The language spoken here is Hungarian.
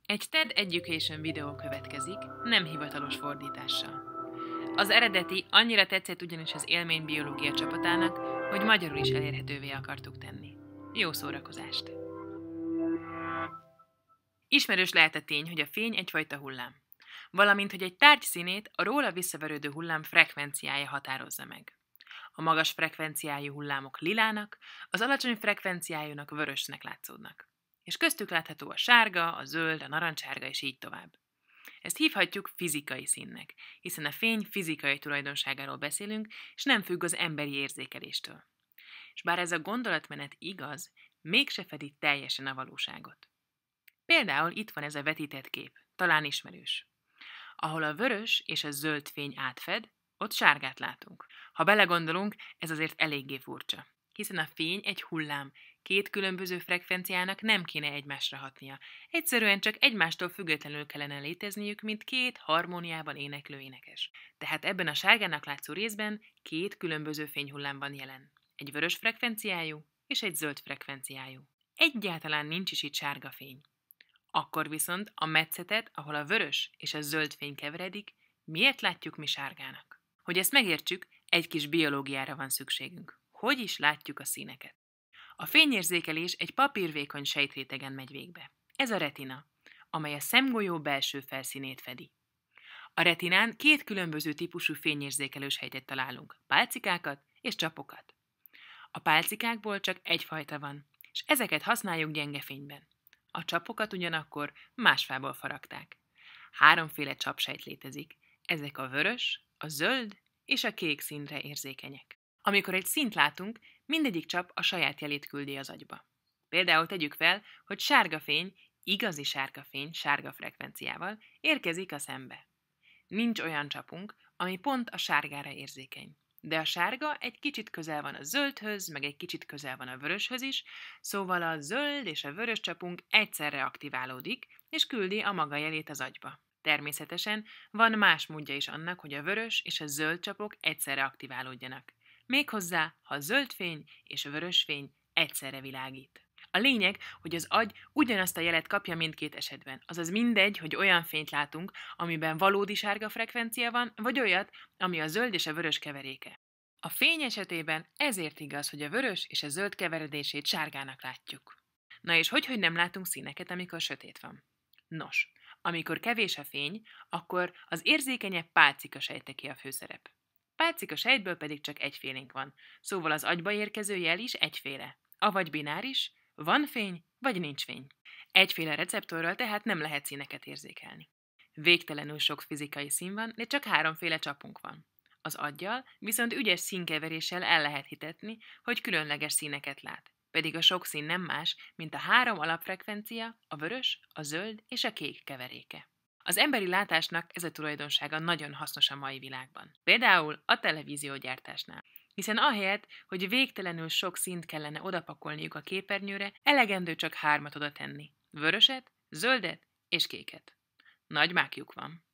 Egy TED Education videó következik, nem hivatalos fordítással. Az eredeti annyira tetszett ugyanis az élménybiológia csapatának, hogy magyarul is elérhetővé akartuk tenni. Jó szórakozást! Ismerős lehet a tény, hogy a fény egyfajta hullám. Valamint, hogy egy tárgy színét a róla visszaverődő hullám frekvenciája határozza meg. A magas frekvenciájú hullámok lilának, az alacsony frekvenciájúnak vörösnek látszódnak. És köztük látható a sárga, a zöld, a narancsárga és így tovább. Ezt hívhatjuk fizikai színnek, hiszen a fény fizikai tulajdonságáról beszélünk, és nem függ az emberi érzékeléstől. És bár ez a gondolatmenet igaz, mégse fedi teljesen a valóságot. Például itt van ez a vetített kép, talán ismerős. Ahol a vörös és a zöld fény átfed, ott sárgát látunk. Ha belegondolunk, ez azért eléggé furcsa. Hiszen a fény egy hullám, két különböző frekvenciának nem kéne egymásra hatnia. Egyszerűen csak egymástól függetlenül kellene létezniük, mint két harmóniában éneklő énekes. Tehát ebben a sárgának látszó részben két különböző fényhullám van jelen. Egy vörös frekvenciájú és egy zöld frekvenciájú. Egyáltalán nincs is itt sárga fény. Akkor viszont a metszetet, ahol a vörös és a zöld fény keveredik, miért látjuk mi sárgának? Hogy ezt megértsük, egy kis biológiára van szükségünk. Hogy is látjuk a színeket? A fényérzékelés egy papírvékony sejtrétegen megy végbe. Ez a retina, amely a szemgolyó belső felszínét fedi. A retinán két különböző típusú fényérzékelő sejtet találunk, pálcikákat és csapokat. A pálcikákból csak egyfajta van, és ezeket használjuk gyenge fényben. A csapokat ugyanakkor más fából faragták. Háromféle csapsejt létezik, ezek a vörös, a zöld és a kék színre érzékenyek. Amikor egy színt látunk, mindegyik csap a saját jelét küldi az agyba. Például tegyük fel, hogy sárga fény, igazi sárga fény, sárga frekvenciával érkezik a szembe. Nincs olyan csapunk, ami pont a sárgára érzékeny. De a sárga egy kicsit közel van a zöldhöz, meg egy kicsit közel van a vöröshöz is, szóval a zöld és a vörös csapunk egyszerre aktiválódik, és küldi a maga jelét az agyba. Természetesen van más módja is annak, hogy a vörös és a zöld csapok egyszerre aktiválódjanak. Méghozzá, ha a zöld fény és a vörös fény egyszerre világít. A lényeg, hogy az agy ugyanazt a jelet kapja mindkét esetben, azaz mindegy, hogy olyan fényt látunk, amiben valódi sárga frekvencia van, vagy olyat, ami a zöld és a vörös keveréke. A fény esetében ezért igaz, hogy a vörös és a zöld keveredését sárgának látjuk. Na és hogy nem látunk színeket, amikor sötét van? Nos, amikor kevés a fény, akkor az érzékenyebb pálcika sejteké a főszerep. Pálcika sejtből pedig csak egyfélénk van, szóval az agyba érkező jel is egyféle, avagy bináris, van fény, vagy nincs fény. Egyféle receptorral tehát nem lehet színeket érzékelni. Végtelenül sok fizikai szín van, de csak háromféle csapunk van. Az aggyal viszont ügyes színkeveréssel el lehet hitetni, hogy különleges színeket lát. Pedig a sok szín nem más, mint a három alapfrekvencia, a vörös, a zöld és a kék keveréke. Az emberi látásnak ez a tulajdonsága nagyon hasznos a mai világban. Például a televíziógyártásnál. Hiszen ahelyett, hogy végtelenül sok színt kellene odapakolniuk a képernyőre, elegendő csak hármat oda tenni. Vöröset, zöldet és kéket. Nagy mákjuk van.